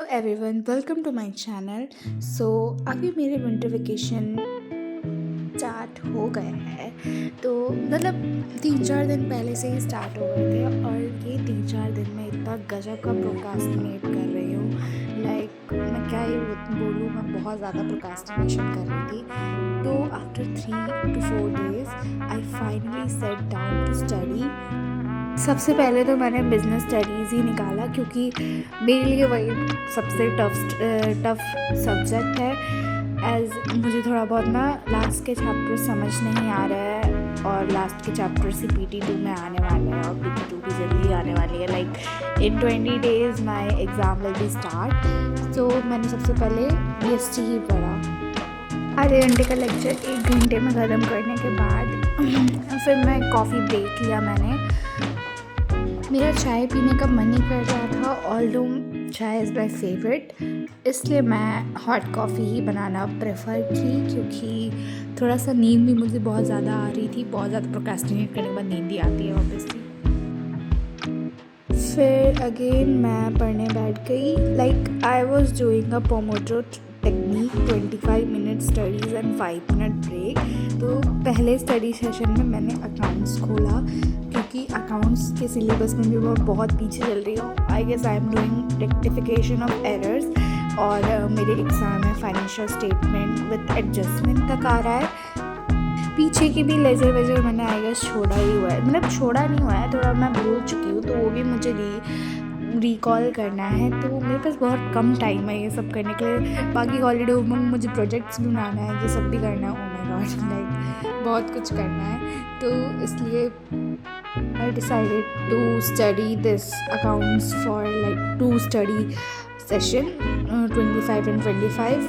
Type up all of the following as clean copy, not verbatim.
Everyone, welcome to my channel. So अभी मेरे winter vacation start हो गए हैं। तो मतलब 3-4 दिन पहले से ही स्टार्ट हो गए थे और ये 3-4 दिन में इतना गजब का प्रोक्रास्टिनेट कर रही हूँ। मैं क्या ही बोलूँ, मैं बहुत ज़्यादा प्रोक्रास्टिनेशन कर रही थी। तो after 3 to 4 days I finally set down to study. सबसे पहले तो मैंने बिज़नेस स्टडीज़ ही निकाला क्योंकि मेरे लिए वही सबसे टफ सब्जेक्ट है। एज़ मुझे थोड़ा बहुत ना लास्ट के चैप्टर समझ नहीं आ रहा है और लास्ट के चैप्टर से PT2 में आने वाले हैं और PT2 भी जल्दी आने वाली है। इन 20 days my exam will be start. तो मैंने सबसे पहले BST ही पढ़ा। आधे घंटे का लेक्चर 1 घंटे में ख़त्म करने के बाद फिर मैं कॉफ़ी ब्रेक लिया। मेरा चाय पीने का मन नहीं कर रहा था, ऑल्दो चाय इज़ माई फेवरेट, इसलिए मैं हॉट कॉफ़ी ही बनाना प्रेफर की क्योंकि थोड़ा सा नींद भी मुझे बहुत ज़्यादा आ रही थी। बहुत ज़्यादा प्रोक्रेस्टिनेट करने के बाद नींद ही आती है ऑब्वियसली। फिर अगेन मैं पढ़ने बैठ गई। I was doing a pomodoro technique, 25 minute studies and 5 minute break. तो पहले स्टडी सेशन में मैंने अकाउंट्स खोला क्योंकि अकाउंट्स के सिलेबस में भी मैं बहुत पीछे चल रही हूँ। I guess I am doing rectification of errors और मेरे एग्ज़ाम में फाइनेंशियल स्टेटमेंट विद एडजस्टमेंट तक आ रहा है। पीछे की भी लेजर वेजर मैंने आई गेस छोड़ा ही हुआ है, मतलब छोड़ा नहीं हुआ है, थोड़ा मैं भूल चुकी हूँ, तो वो भी मुझे रिकॉल करना है। तो मेरे पास बहुत कम टाइम है ये सब करने के लिए। बाकी हॉलीडे में मुझे प्रोजेक्ट्स भी बनाना है, ये सब भी करना है। ओ माय गॉड, बहुत कुछ करना है। तो इसलिए I decided to study this accounts for 2 study session, 25 and 25।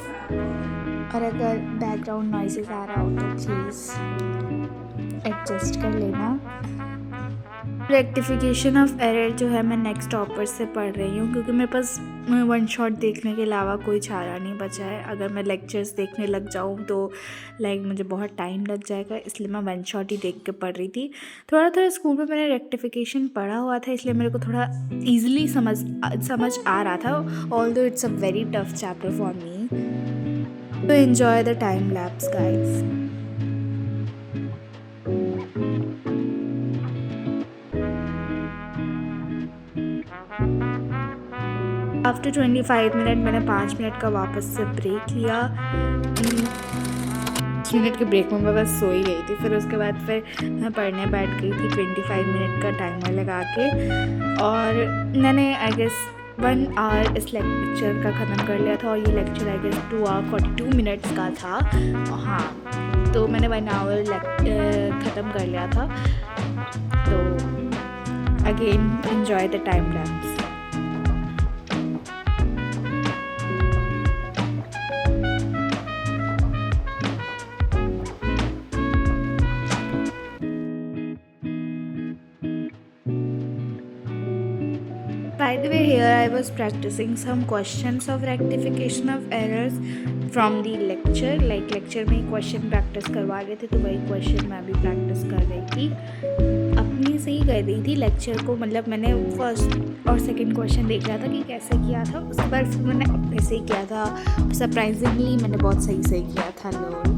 और अगर बैकग्राउंड नॉइसेस आ रहा हो तो प्लीज़ एडजस्ट कर लेना। रेक्टिफिकेशन ऑफ एरर जो है मैं नेक्स्ट टॉपर से पढ़ रही हूँ क्योंकि मेरे पास वन शॉट देखने के अलावा कोई चारा नहीं बचा है। अगर मैं लेक्चर्स देखने लग जाऊँ तो मुझे बहुत टाइम लग जाएगा, इसलिए मैं वन शॉट ही देख के पढ़ रही थी। थोड़ा थोड़ा स्कूल में मैंने रेक्टिफिकेशन पढ़ा हुआ था, इसलिए मेरे को थोड़ा ईजिली समझ आ रहा था, although it's a very tough chapter for me. तो enjoy the time lapse guys. After 25 minute मैंने 5 मिनट का वापस से ब्रेक लिया। 5 मिनट के ब्रेक में मैं बस सो ही गई थी। फिर उसके बाद मैं पढ़ने बैठ गई थी 25 मिनट का टाइमर लगा के और मैंने आई गेस 1 आवर इस लेक्चर का ख़त्म कर लिया था और ये lecture I guess 2 hour 42 minutes का था। हाँ, तो मैंने 1 आवर ख़त्म कर लिया था। तो again enjoy the time lapse. By the way, here I was practicing some questions of rectification of errors from the lecture. lecture में क्वेश्चन प्रैक्टिस करवा रहे थे, तो वही क्वेश्चन मैं भी प्रैक्टिस कर रही थी। अपने से ही कर रही थी लेक्चर को, मतलब मैंने फर्स्ट और सेकंड क्वेश्चन देख रहा था कि कैसे किया था, उसके बाद फिर मैंने अपने से ही किया था। सरप्राइजिंगली मैंने बहुत सही से किया था। लोग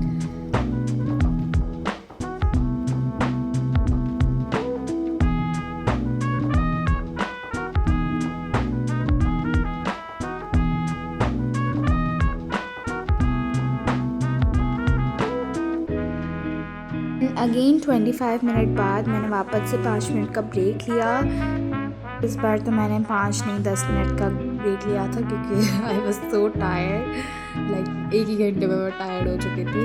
अगेन 25 मिनट बाद मैंने वापस से 5 मिनट का ब्रेक लिया। इस बार तो मैंने 5 नहीं 10 मिनट का ब्रेक लिया था क्योंकि आई वॉज सो टायर्ड। एक ही घंटे में मैं टायर्ड हो चुकी थी।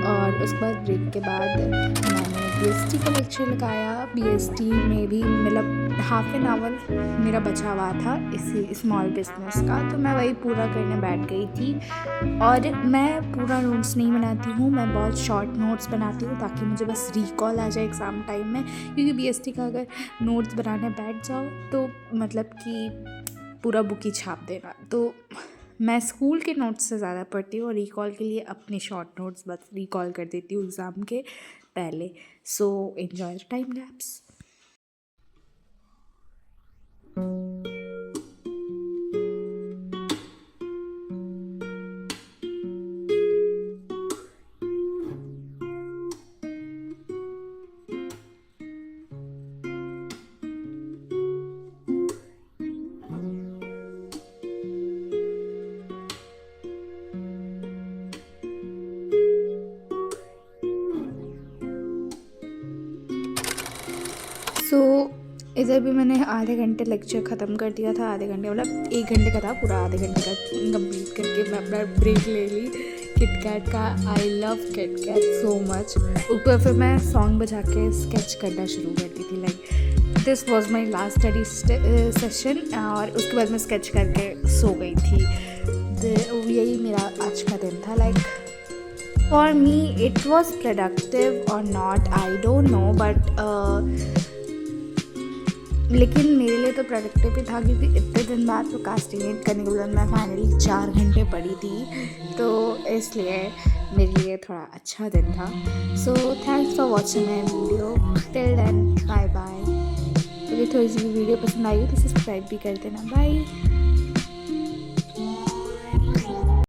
और उसके बाद ब्रेक के बाद मैंने BST का लेक्चर लगाया। BST में भी मतलब हाफ एन आवर मेरा बचा हुआ था इसी स्मॉल बिजनेस का, तो मैं वही पूरा करने बैठ गई थी। और मैं पूरा नोट्स नहीं बनाती हूँ, मैं बहुत शॉर्ट नोट्स बनाती हूँ ताकि मुझे बस रिकॉल आ जाए एग्ज़ाम टाइम में, क्योंकि BST का अगर नोट्स बनाने बैठ जाओ तो मतलब कि पूरा बुक ही छाप देना। तो मैं स्कूल के नोट्स से ज़्यादा पढ़ती हूँ और रिकॉल के लिए अपने शॉर्ट नोट्स बस रिकॉल कर देती हूँ एग्ज़ाम के पहले। So enjoy the time lapse. इधर भी मैंने आधे घंटे लेक्चर ख़त्म कर दिया था, आधे घंटे मतलब 1 घंटे का था, पूरा आधे घंटे का कंप्लीट करके मैं अपना ब्रेक ले ली किटकैट का। I love KitKat so much. ऊपर फिर मैं सॉन्ग बजा के स्केच करना शुरू कर दी थी। Like this was my last study session और उसके बाद मैं स्केच करके सो गई थी। यही मेरा आज का दिन था। Like for me it was productive और not, I don't know, but लेकिन मेरे लिए तो प्रोडक्टिव ही था, क्योंकि इतने दिन बाद प्रोक्रास्टिनेट करने के बाद मैं फाइनली 4 घंटे पढ़ी थी, तो इसलिए मेरे लिए थोड़ा अच्छा दिन था। So thanks for watching my video, till then bye bye. अगर थोड़ी सी वीडियो पसंद आई हो तो सब्सक्राइब भी कर देना। बाय।